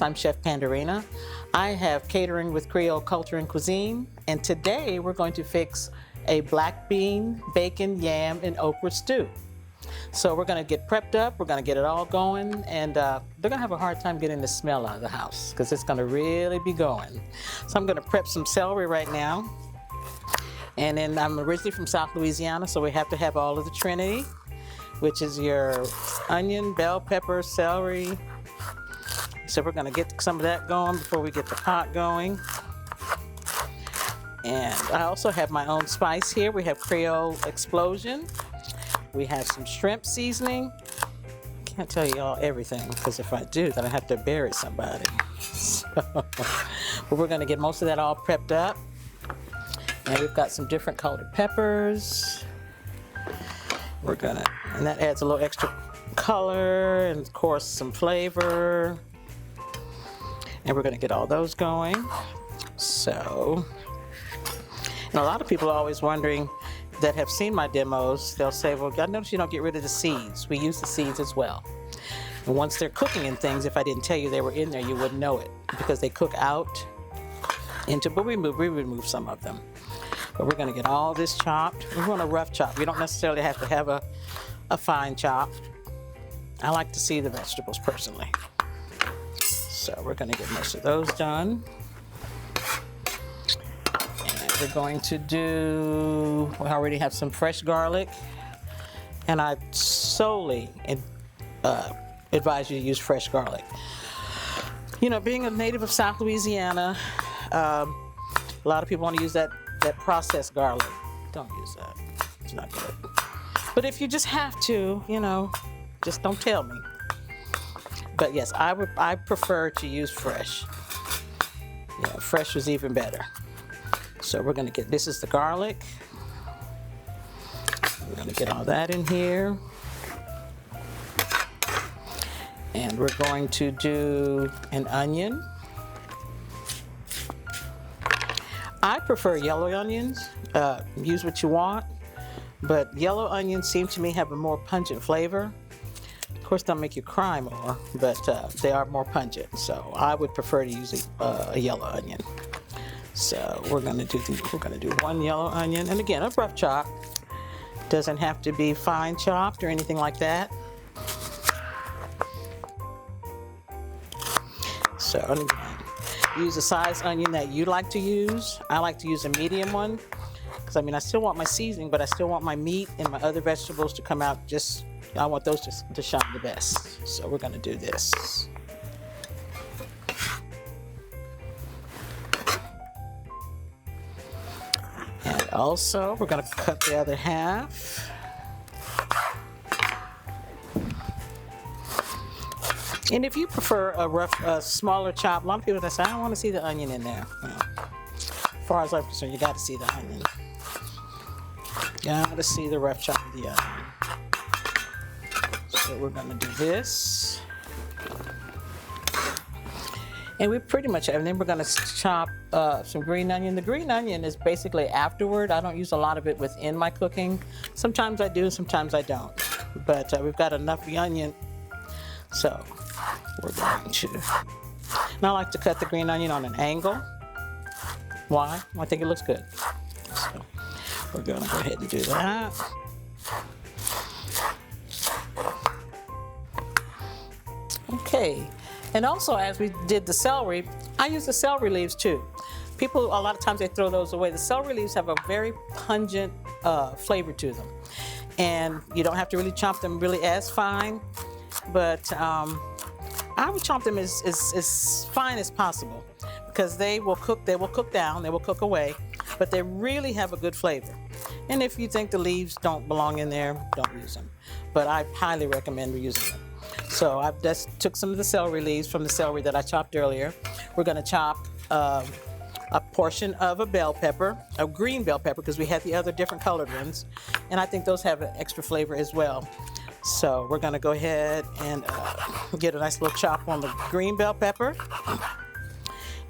Stalks. I'm Chef Panderina. I have catering with Creole culture and cuisine, and today we're going to fix a black bean, bacon, yam, and okra stew. So we're going to get prepped up, we're going to get it all going, and they're going to have a hard time getting the smell out of the house because it's going to really be going. So I'm going to prep some celery right now. And then I'm originally from South Louisiana, so we have to have all of the Trinity, which is your onion, bell pepper, celery. So we're gonna get some of that going before we get the pot going. And I also have my own spice here. We have Creole Explosion. We have some shrimp seasoning. Can't tell you all everything, because if I do, then I have to bury somebody. So, but we're gonna get most of that all prepped up. And we've got some different colored peppers. And that adds a little extra color and of course some flavor. And we're gonna get all those going. So, and a lot of people are always wondering that have seen my demos, they'll say, well, I noticed you don't get rid of the seeds. We use the seeds as well. And once they're cooking in things, if I didn't tell you they were in there, you wouldn't know it because they cook out into, but we remove some of them. But we're gonna get all this chopped. We want a rough chop. We don't necessarily have to have a fine chop. I like to see the vegetables personally. So we're gonna get most of those done. And we're going to do, we already have some fresh garlic. And I solely advise you to use fresh garlic. You know, being a native of South Louisiana, a lot of people want to use that processed garlic. Don't use that. It's not good. But if you just have to, you know, just don't tell me. But yes, I prefer to use fresh. Yeah, fresh is even better. So we're gonna get, this is the garlic. We're gonna get all that in here. And we're going to do an onion. I prefer yellow onions. Use what you want, but yellow onions seem to me have a more pungent flavor. Of course, they'll make you cry more, but they are more pungent. So I would prefer to use a yellow onion. So we're gonna do one yellow onion, and again, a rough chop. Doesn't have to be fine chopped or anything like that. So and again, use the size onion that you like to use. I like to use a medium one because I still want my seasoning, but I still want my meat and my other vegetables to come out I want those to shine the best. So we're gonna do this. And also, we're gonna cut the other half. And if you prefer a smaller chop, a lot of people that say, I don't want to see the onion in there. Well, as far as I'm concerned, you got to see the onion. You got to see the rough chop of the onion. So we're going to do this. And we pretty much, and then we're going to chop some green onion. The green onion is basically afterward. I don't use a lot of it within my cooking. Sometimes I do, sometimes I don't. But we've got enough onion. So we're going to, and I like to cut the green onion on an angle. Why? I think it looks good. So we're going to go ahead and do that. Okay, and also as we did the celery, I use the celery leaves too. People, a lot of times they throw those away. The celery leaves have a very pungent flavor to them. And you don't have to really chop them really as fine. But I would chop them as fine as possible because they will cook down, they will cook away, but they really have a good flavor. And if you think the leaves don't belong in there, don't use them. But I highly recommend reusing them. So I've just took some of the celery leaves from the celery that I chopped earlier. We're gonna chop a portion of a bell pepper, a green bell pepper, because we had the other different colored ones. And I think those have an extra flavor as well. So we're gonna go ahead and get a nice little chop on the green bell pepper.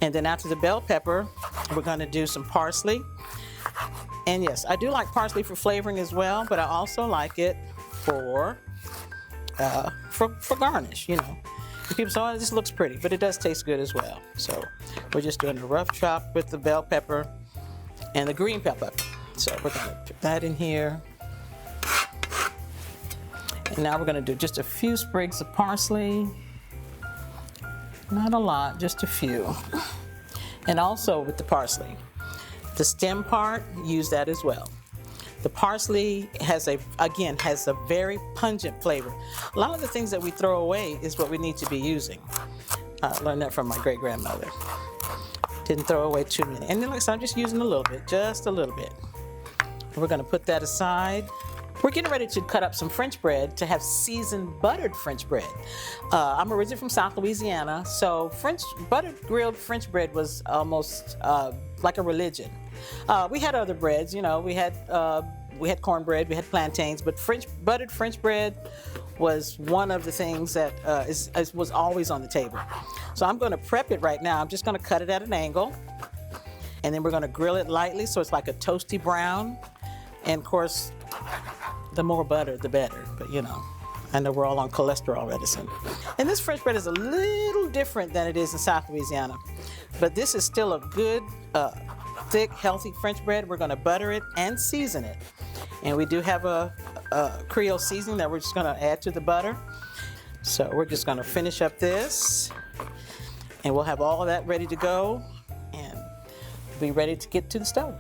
And then after the bell pepper, we're gonna do some parsley. And yes, I do like parsley for flavoring as well, but I also like it for garnish, you know. People say, oh, this looks pretty, but it does taste good as well. So we're just doing a rough chop with the bell pepper and the green pepper. So we're gonna put that in here. And now we're gonna do just a few sprigs of parsley. Not a lot, just a few. And also with the parsley, the stem part, use that as well. The parsley has a very pungent flavor. A lot of the things that we throw away is what we need to be using. I learned that from my great-grandmother. Didn't throw away too many. And then like I said, I'm just using a little bit, just a little bit. We're gonna put that aside. We're getting ready to cut up some French bread to have seasoned buttered French bread. I'm originally from South Louisiana, so buttered grilled French bread was almost like a religion. We had other breads, you know, we had cornbread, we had plantains, but buttered French bread was one of the things that was always on the table. So I'm gonna prep it right now. I'm just gonna cut it at an angle, and then we're gonna grill it lightly so it's like a toasty brown. And of course, the more butter, the better, but you know, I know we're all on cholesterol medicine. And this French bread is a little different than it is in South Louisiana, but this is still a good, thick, healthy French bread. We're gonna butter it and season it. And we do have a Creole seasoning that we're just gonna add to the butter. So we're just gonna finish up this, and we'll have all of that ready to go and be ready to get to the stove.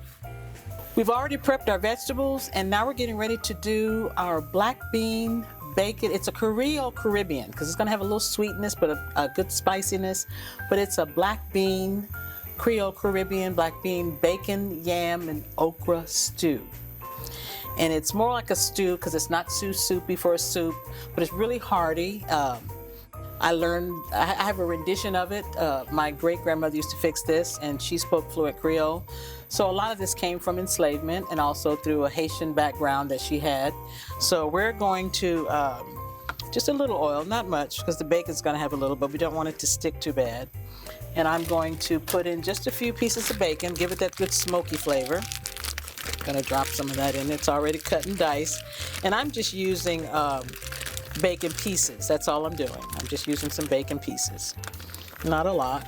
We've already prepped our vegetables, and now we're getting ready to do our black bean bacon. It's a Creole-Caribbean because it's gonna have a little sweetness, but a good spiciness. But it's a black bean, Creole-Caribbean black bean bacon, yam, and okra stew. And it's more like a stew because it's not too soupy for a soup, but it's really hearty. I have a rendition of it. My great-grandmother used to fix this, and she spoke fluent Creole. So a lot of this came from enslavement and also through a Haitian background that she had. So we're going to, just a little oil, not much, because the bacon's gonna have a little, but we don't want it to stick too bad. And I'm going to put in just a few pieces of bacon, give it that good smoky flavor. Gonna drop some of that in. It's already cut and diced. And I'm just using bacon pieces. That's all I'm doing. I'm just using some bacon pieces. Not a lot.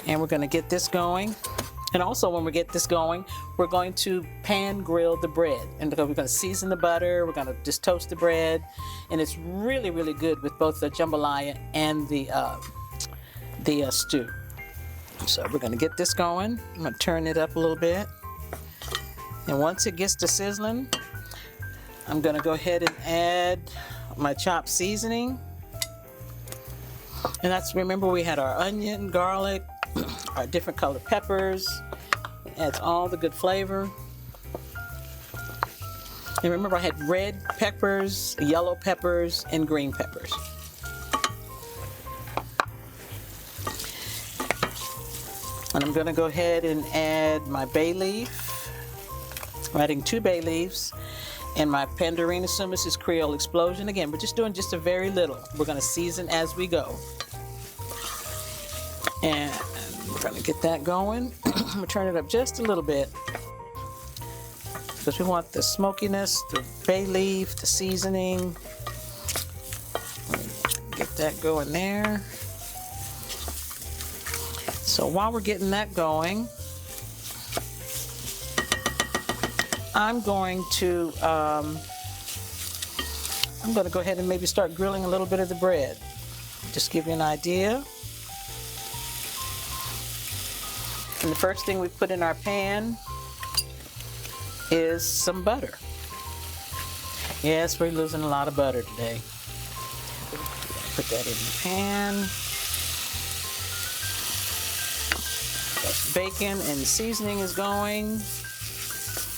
And we're gonna get this going. And also when we get this going, we're going to pan grill the bread. And we're gonna season the butter, we're gonna just toast the bread. And it's really, really good with both the jambalaya and the stew. So we're gonna get this going. I'm gonna turn it up a little bit. And once it gets to sizzling, I'm gonna go ahead and add my chopped seasoning. And remember we had our onion, garlic, our different colored peppers. It adds all the good flavor. And remember I had red peppers, yellow peppers, and green peppers. And I'm gonna go ahead and add my bay leaf. I'm adding 2 bay leaves. And my Panderina Soumas Creole Explosion. Again, we're just doing just a very little. We're gonna season as we go. And we're gonna get that going. I'm gonna turn it up just a little bit because we want the smokiness, the bay leaf, the seasoning. Get that going there. So while we're getting that going, I'm going to go ahead and maybe start grilling a little bit of the bread. Just give you an idea. And the first thing we put in our pan is some butter. Yes, we're losing a lot of butter today. Put that in the pan. Bacon and seasoning is going.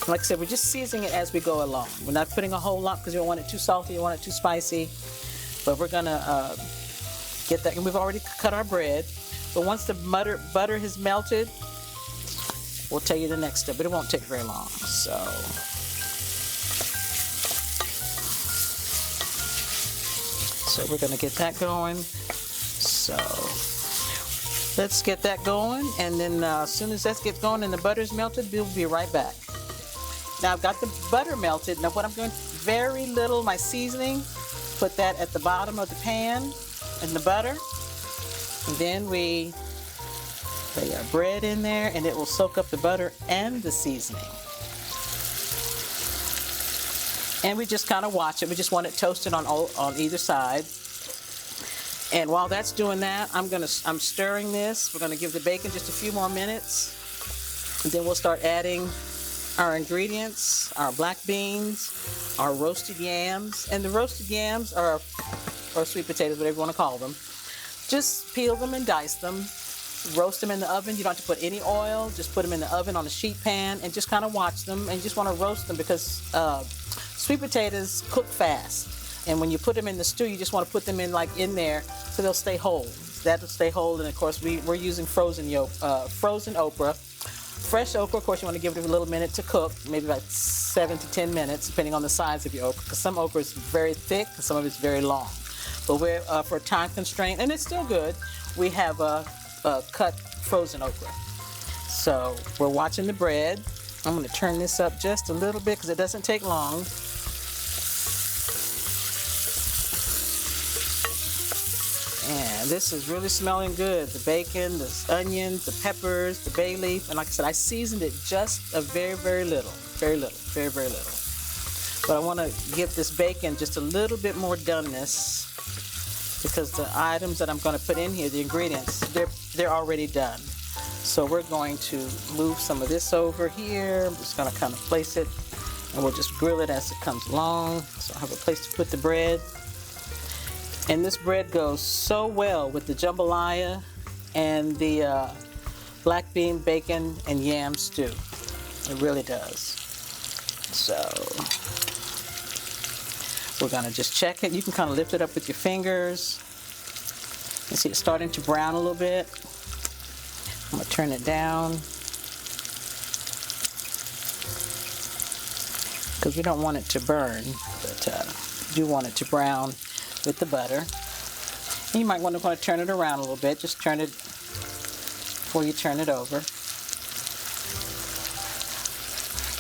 Like I said, we're just seasoning it as we go along. We're not putting a whole lot because you don't want it too salty, you don't want it too spicy. But we're gonna get that, and we've already cut our bread. But once the butter has melted, we'll tell you the next step, but it won't take very long. So we're gonna get that going. So let's get that going, and then as soon as that gets going and the butter's melted, we'll be right back. Now I've got the butter melted. Now what I'm going to very little, my seasoning, put that at the bottom of the pan in the butter. And then we lay our bread in there and it will soak up the butter and the seasoning. And we just kind of watch it. We just want it toasted on either side. And while that's doing that, I'm stirring this. We're gonna give the bacon just a few more minutes. And then we'll start adding our ingredients, our black beans, our roasted yams. And the roasted yams or sweet potatoes, whatever you want to call them. Just peel them and dice them. Roast them in the oven. You don't have to put any oil. Just put them in the oven on a sheet pan and just kind of watch them. And you just want to roast them because sweet potatoes cook fast. And when you put them in the stew, you just want to put them in there so they'll stay whole. That'll stay whole. And of course, we're using frozen okra. Fresh okra, of course, you want to give it a little minute to cook, maybe like 7 to 10 minutes, depending on the size of your okra, because some okra is very thick and some of it's very long. But we're for time constraint, and it's still good, we have cut frozen okra. So we're watching the bread. I'm going to turn this up just a little bit because it doesn't take long. And this is really smelling good. The bacon, the onions, the peppers, the bay leaf. And like I said, I seasoned it just a very, very little. Very little. Very, very little. But I want to give this bacon just a little bit more doneness because the items that I'm going to put in here, the ingredients, they're already done. So we're going to move some of this over here. I'm just going to kind of place it and we'll just grill it as it comes along. So I have a place to put the bread. And this bread goes so well with the jambalaya and the black bean, bacon, and yam stew. It really does. So we're gonna just check it. You can kind of lift it up with your fingers. You see it's starting to brown a little bit. I'm gonna turn it down because we don't want it to burn, but do want it to brown with the butter. And you might want to turn it around a little bit. Just turn it before you turn it over.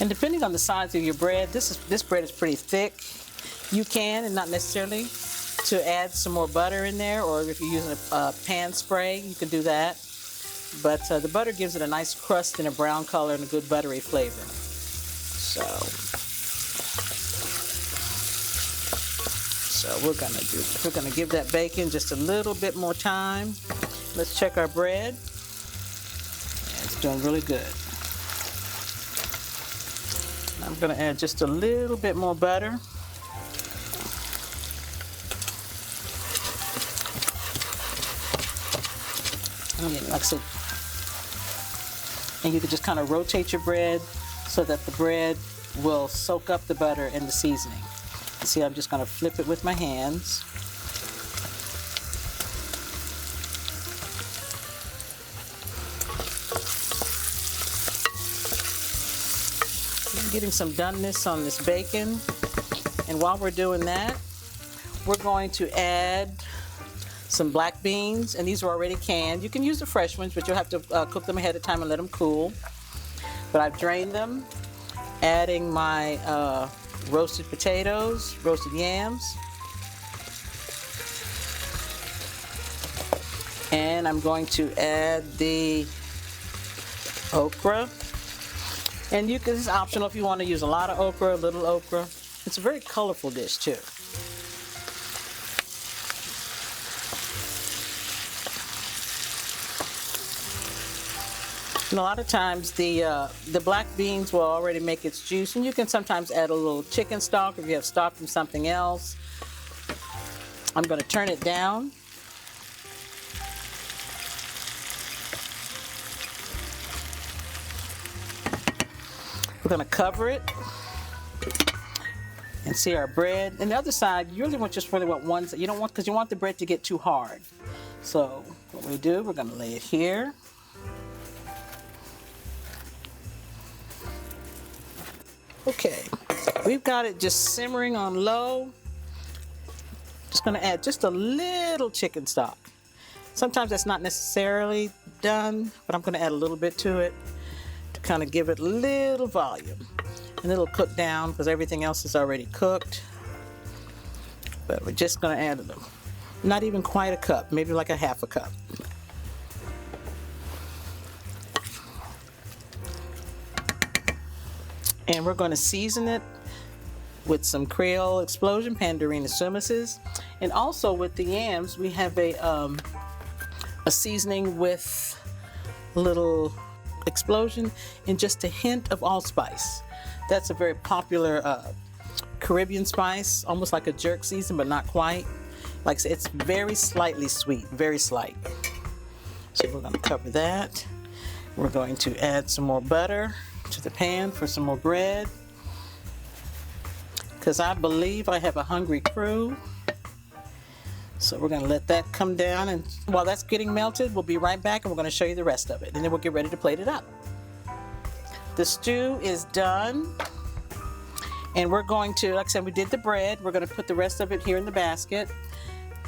And depending on the size of your bread, this bread is pretty thick. You can, and not necessarily, to add some more butter in there, or if you're using a pan spray, you can do that. But the butter gives it a nice crust and a brown color and a good buttery flavor. So we're gonna give that bacon just a little bit more time. Let's check our bread. It's doing really good. I'm gonna add just a little bit more butter. And like I said, and you can just kind of rotate your bread so that the bread will soak up the butter and the seasoning. See, I'm just going to flip it with my hands. I'm getting some doneness on this bacon. And while we're doing that, we're going to add some black beans. And these are already canned. You can use the fresh ones, but you'll have to cook them ahead of time and let them cool. But I've drained them, adding my roasted potatoes, roasted yams, and I'm going to add the okra. And it's optional if you want to use a lot of okra, a little okra. It's a very colorful dish too. And a lot of times the black beans will already make its juice, and you can sometimes add a little chicken stock if you have stock from something else. I'm going to turn it down. We're going to cover it and see our bread. And the other side, you really want one side. You don't want, because you want the bread to get too hard. So what we do, we're going to lay it here. Okay, we've got it just simmering on low. Just gonna add just a little chicken stock. Sometimes that's not necessarily done, but I'm gonna add a little bit to it to kind of give it a little volume. And it'll cook down because everything else is already cooked. But we're just going to add them. Not even quite a cup, maybe like a half a cup. And we're going to season it with some Creole Explosion Panderina Soumases. And also with the yams, we have a seasoning with a little explosion and just a hint of allspice. That's a very popular Caribbean spice, almost like a jerk season, but not quite. Like I said, it's very slightly sweet, very slight. So we're going to cover that. We're going to add some more butter to the pan for some more bread, because I believe I have a hungry crew. So we're going to let that come down, and while that's getting melted, we'll be right back and we're going to show you the rest of it, and then we'll get ready to plate it up. The stew is done, and we're going to, like I said, we did the bread. We're going to put the rest of it here in the basket,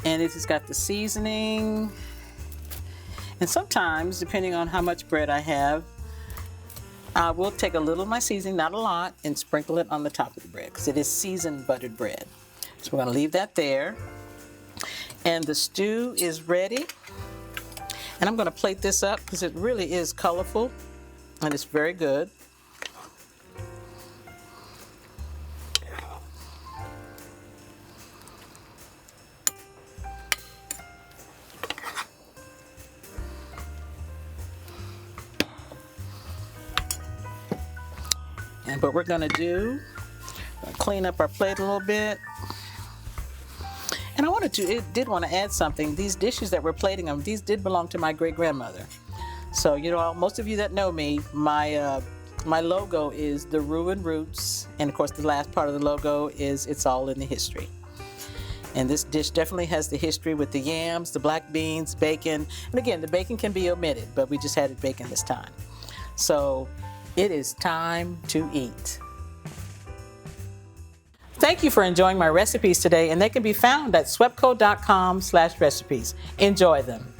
and it's got the seasoning. And sometimes, depending on how much bread I have, I will take a little of my seasoning, not a lot, and sprinkle it on the top of the bread because it is seasoned buttered bread. So we're going to leave that there. And the stew is ready. And I'm going to plate this up because it really is colorful and it's very good. And what we're going to do, clean up our plate a little bit. And I did want to add something. These dishes that we're plating them, these did belong to my great-grandmother. So, you know, most of you that know me, my logo is the ROUX, and of course the last part of the logo is It's All in the History. And this dish definitely has the history with the yams, the black beans, bacon. And again, the bacon can be omitted, but we just added bacon this time. So it is time to eat. Thank you for enjoying my recipes today, and they can be found at swepco.com/recipes. Enjoy them.